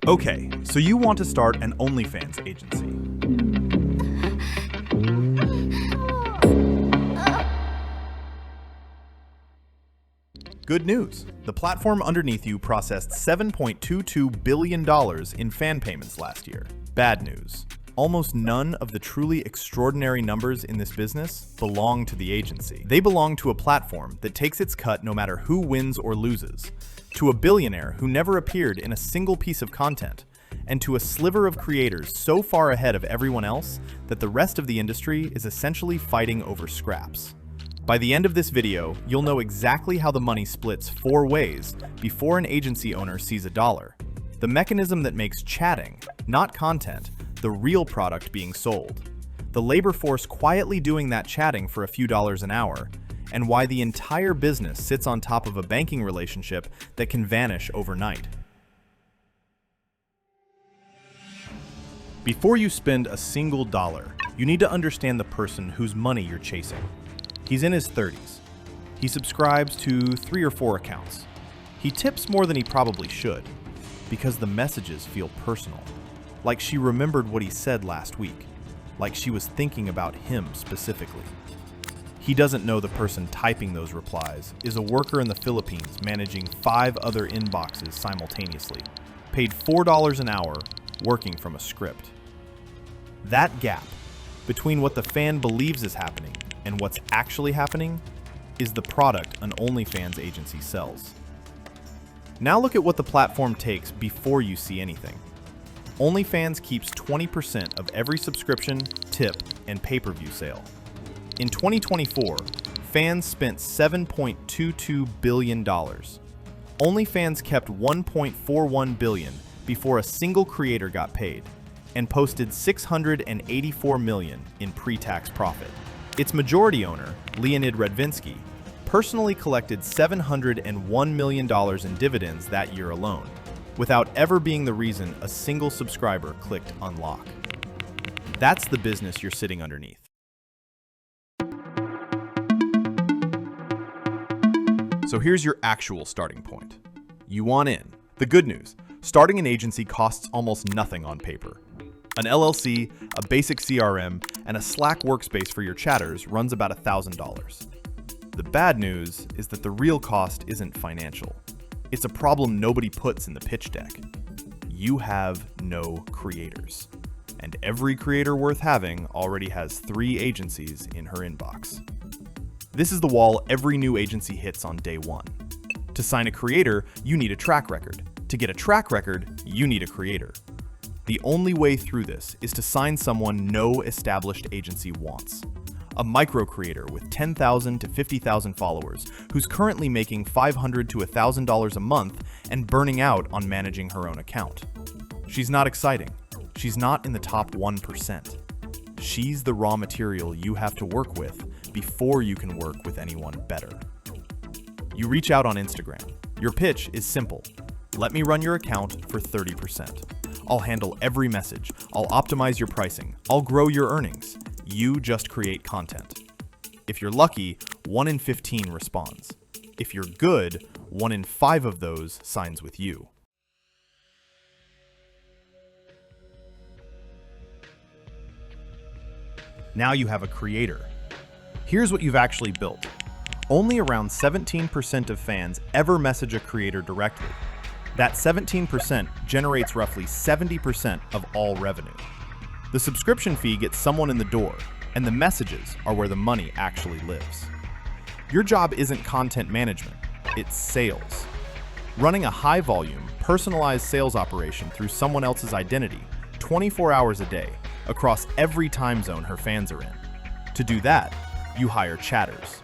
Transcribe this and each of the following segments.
Okay, so you want to start an OnlyFans agency. Good news. The platform underneath you processed $7.22 billion in fan payments last year. Bad news. Almost none of the truly extraordinary numbers in this business belong to the agency. They belong to a platform that takes its cut no matter who wins or loses, to a billionaire who never appeared in a single piece of content, and to a sliver of creators so far ahead of everyone else that the rest of the industry is essentially fighting over scraps. By the end of this video, you'll know exactly how the money splits 4 ways before an agency owner sees a dollar. The mechanism that makes chatting, not content, the real product being sold. The labor force quietly doing that chatting for a few dollars an hour, and why the entire business sits on top of a banking relationship that can vanish overnight. Before you spend a single dollar, you need to understand the person whose money you're chasing. He's in his 30s. He subscribes to 3 or 4 accounts. He tips more than he probably should, because the messages feel personal. Like she remembered what he said last week, like she was thinking about him specifically. He doesn't know the person typing those replies is a worker in the Philippines managing 5 other inboxes simultaneously, paid $4 an hour, working from a script. That gap between what the fan believes is happening and what's actually happening is the product an OnlyFans agency sells. Now look at what the platform takes before you see anything. OnlyFans keeps 20% of every subscription, tip, and pay-per-view sale. In 2024, fans spent $7.22 billion. OnlyFans kept $1.41 billion before a single creator got paid, and posted $684 million in pre-tax profit. Its majority owner, Leonid Radvinsky, personally collected $701 million in dividends that year alone, without ever being the reason a single subscriber clicked unlock. That's the business you're sitting underneath. So here's your actual starting point. You want in. The good news, starting an agency costs almost nothing on paper. An LLC, a basic CRM, and a Slack workspace for your chatters runs about $1,000. The bad news is that the real cost isn't financial. It's a problem nobody puts in the pitch deck. You have no creators. And every creator worth having already has 3 agencies in her inbox. This is the wall every new agency hits on day 1. To sign a creator, you need a track record. To get a track record, you need a creator. The only way through this is to sign someone no established agency wants. A micro creator with 10,000 to 50,000 followers who's currently making $500 to $1,000 a month and burning out on managing her own account. She's not exciting. She's not in the top 1%. She's the raw material you have to work with before you can work with anyone better. You reach out on Instagram. Your pitch is simple. Let me run your account for 30%. I'll handle every message. I'll optimize your pricing. I'll grow your earnings. You just create content. If you're lucky, 1 in 15 responds. If you're good, 1 in 5 of those signs with you. Now you have a creator. Here's what you've actually built. Only around 17% of fans ever message a creator directly. That 17% generates roughly 70% of all revenue. The subscription fee gets someone in the door, and the messages are where the money actually lives. Your job isn't content management, it's sales. Running a high-volume, personalized sales operation through someone else's identity, 24 hours a day, across every time zone her fans are in. To do that, you hire chatters.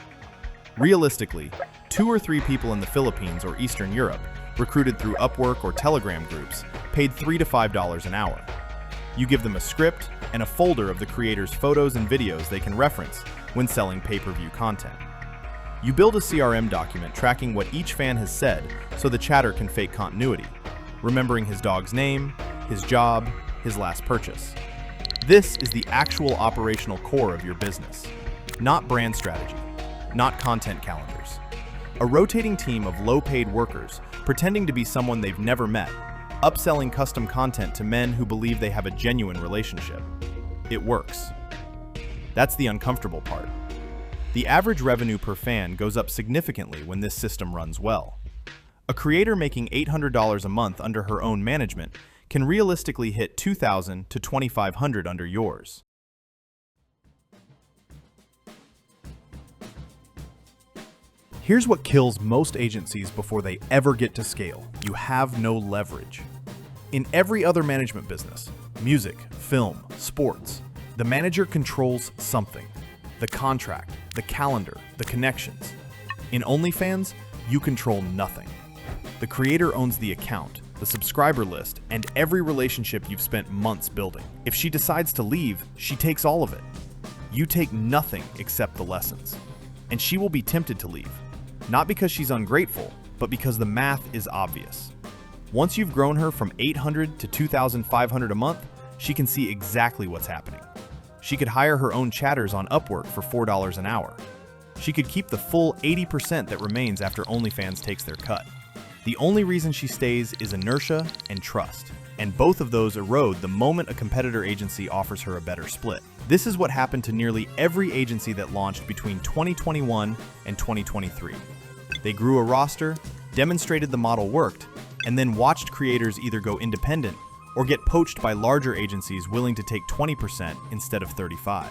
Realistically, 2 or 3 people in the Philippines or Eastern Europe, recruited through Upwork or Telegram groups, paid $3 to $5 an hour. You give them a script and a folder of the creator's photos and videos they can reference when selling pay-per-view content. You build a CRM document tracking what each fan has said so the chatter can fake continuity, remembering his dog's name, his job, his last purchase. This is the actual operational core of your business, not brand strategy, not content calendars. A rotating team of low-paid workers pretending to be someone they've never met, upselling custom content to men who believe they have a genuine relationship. It works. That's the uncomfortable part. The average revenue per fan goes up significantly when this system runs well. A creator making $800 a month under her own management can realistically hit $2,000 to $2,500 under yours. Here's what kills most agencies before they ever get to scale. You have no leverage. In every other management business, music, film, sports, the manager controls something. The contract, the calendar, the connections. In OnlyFans, you control nothing. The creator owns the account, the subscriber list, and every relationship you've spent months building. If she decides to leave, she takes all of it. You take nothing except the lessons. And she will be tempted to leave. Not because she's ungrateful, but because the math is obvious. Once you've grown her from $800 to $2,500 a month, she can see exactly what's happening. She could hire her own chatters on Upwork for $4 an hour. She could keep the full 80% that remains after OnlyFans takes their cut. The only reason she stays is inertia and trust, and both of those erode the moment a competitor agency offers her a better split. This is what happened to nearly every agency that launched between 2021 and 2023. They grew a roster, demonstrated the model worked, and then watched creators either go independent or get poached by larger agencies willing to take 20% instead of 35%.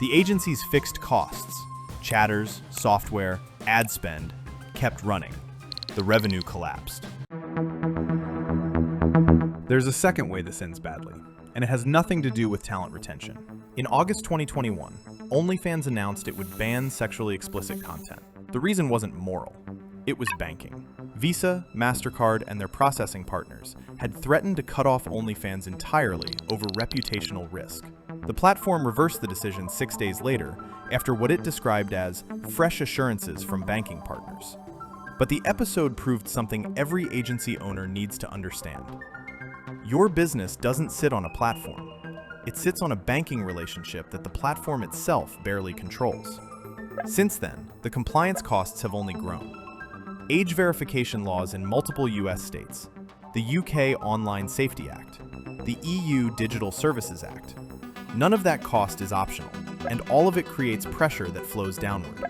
The agency's fixed costs, chatters, software, ad spend, kept running. The revenue collapsed. There's a second way this ends badly, and it has nothing to do with talent retention. In August 2021, OnlyFans announced it would ban sexually explicit content. The reason wasn't moral, it was banking. Visa, MasterCard, and their processing partners had threatened to cut off OnlyFans entirely over reputational risk. The platform reversed the decision 6 days later after what it described as fresh assurances from banking partners. But the episode proved something every agency owner needs to understand. Your business doesn't sit on a platform. It sits on a banking relationship that the platform itself barely controls. Since then, the compliance costs have only grown. Age verification laws in multiple US states, the UK Online Safety Act, the EU Digital Services Act. None of that cost is optional, and all of it creates pressure that flows downward,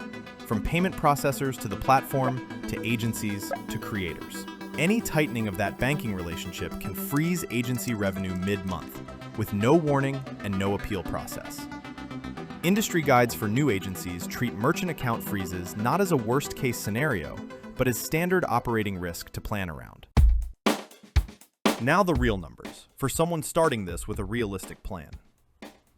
from payment processors to the platform, to agencies, to creators. Any tightening of that banking relationship can freeze agency revenue mid-month, with no warning and no appeal process. Industry guides for new agencies treat merchant account freezes not as a worst-case scenario, but as standard operating risk to plan around. Now the real numbers, for someone starting this with a realistic plan.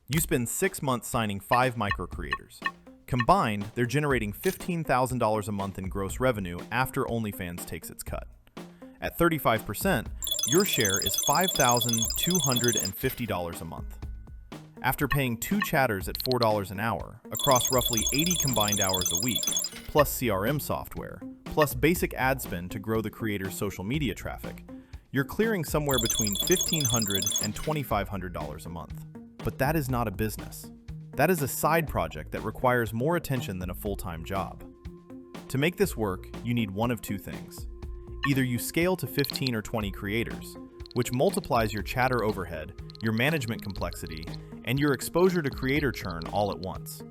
You spend 6 months signing 5 micro-creators. Combined, they're generating $15,000 a month in gross revenue after OnlyFans takes its cut. At 35%, your share is $5,250 a month. After paying 2 chatters at $4 an hour, across roughly 80 combined hours a week, plus CRM software, plus basic ad spend to grow the creator's social media traffic, you're clearing somewhere between $1,500 and $2,500 a month. But that is not a business. That is a side project that requires more attention than a full-time job. To make this work, you need one of two things. Either you scale to 15 or 20 creators, which multiplies your chatter overhead, your management complexity, and your exposure to creator churn all at once.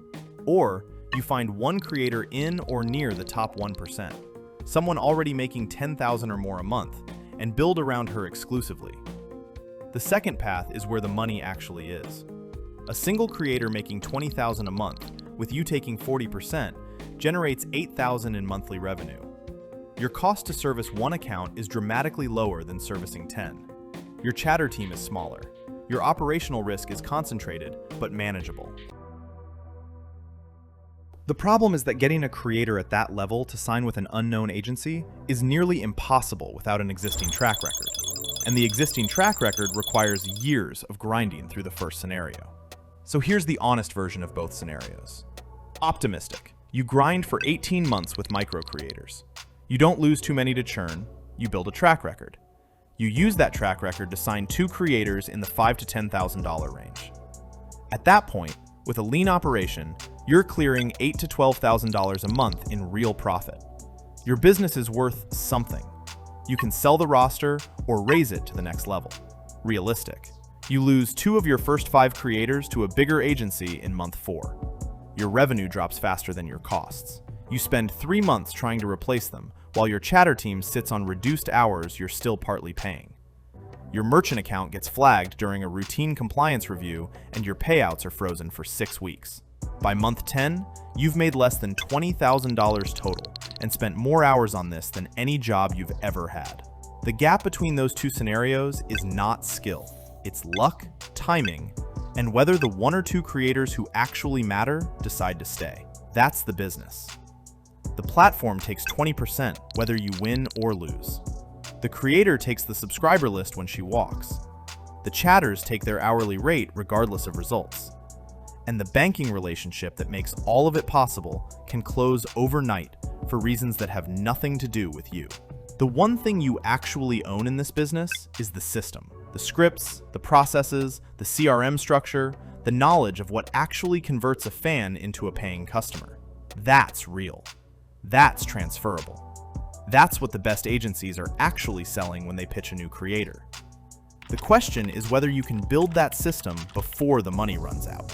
Or you find one creator in or near the top 1%, someone already making $10,000 or more a month, and build around her exclusively. The second path is where the money actually is. A single creator making $20,000 a month, with you taking 40%, generates $8,000 in monthly revenue. Your cost to service one account is dramatically lower than servicing 10. Your chatter team is smaller. Your operational risk is concentrated, but manageable. The problem is that getting a creator at that level to sign with an unknown agency is nearly impossible without an existing track record. And the existing track record requires years of grinding through the first scenario. So here's the honest version of both scenarios. Optimistic. You grind for 18 months with micro creators. You don't lose too many to churn, you build a track record. You use that track record to sign 2 creators in the $5,000 to $10,000 range. At that point, with a lean operation, you're clearing $8,000 to $12,000 a month in real profit. Your business is worth something. You can sell the roster or raise it to the next level. Realistic. You lose 2 of your first 5 creators to a bigger agency in month 4. Your revenue drops faster than your costs. You spend 3 months trying to replace them, while your chatter team sits on reduced hours you're still partly paying. Your merchant account gets flagged during a routine compliance review, and your payouts are frozen for 6 weeks. By month 10, you've made less than $20,000 total and spent more hours on this than any job you've ever had. The gap between those 2 scenarios is not skill. It's luck, timing, and whether the 1 or 2 creators who actually matter decide to stay. That's the business. The platform takes 20% whether you win or lose. The creator takes the subscriber list when she walks. The chatters take their hourly rate regardless of results. And the banking relationship that makes all of it possible can close overnight for reasons that have nothing to do with you. The one thing you actually own in this business is the system. The scripts, the processes, the CRM structure, the knowledge of what actually converts a fan into a paying customer. That's real. That's transferable. That's what the best agencies are actually selling when they pitch a new creator. The question is whether you can build that system before the money runs out.